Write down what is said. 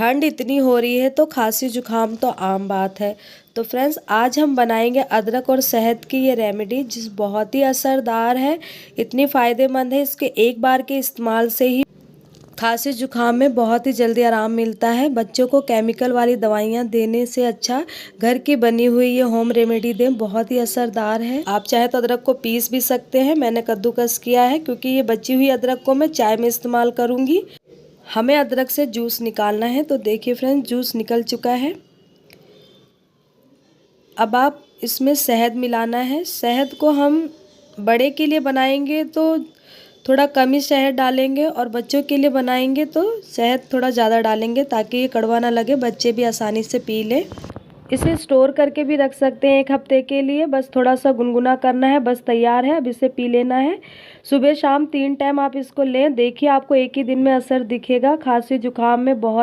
ठंड इतनी हो रही है तो खांसी जुकाम तो आम बात है। तो फ्रेंड्स, आज हम बनाएंगे अदरक और शहद की ये रेमेडी, जिस बहुत ही असरदार है, इतनी फ़ायदेमंद है। इसके एक बार के इस्तेमाल से ही खांसी जुकाम में बहुत ही जल्दी आराम मिलता है। बच्चों को केमिकल वाली दवाइयाँ देने से अच्छा घर की बनी हुई ये होम रेमेडी दें, बहुत ही असरदार है। आप चाहे तो अदरक को पीस भी सकते हैं, मैंने कद्दूकस किया है क्योंकि ये बची हुई अदरक को मैं चाय में इस्तेमाल करूँगी। हमें अदरक से जूस निकालना है, तो देखिए फ्रेंड्स, जूस निकल चुका है। अब आप इसमें शहद मिलाना है। शहद को हम बड़े के लिए बनाएंगे तो थोड़ा कम ही शहद डालेंगे, और बच्चों के लिए बनाएंगे तो शहद थोड़ा ज़्यादा डालेंगे ताकि ये कड़वा ना लगे, बच्चे भी आसानी से पी लें। इसे स्टोर करके भी रख सकते हैं 1 हफ्ते के लिए, बस थोड़ा सा गुनगुना करना है, बस तैयार है। अब इसे पी लेना है। सुबह शाम 3 टाइम आप इसको लें, देखिए आपको एक ही दिन में असर दिखेगा। खांसी जुकाम में बहुत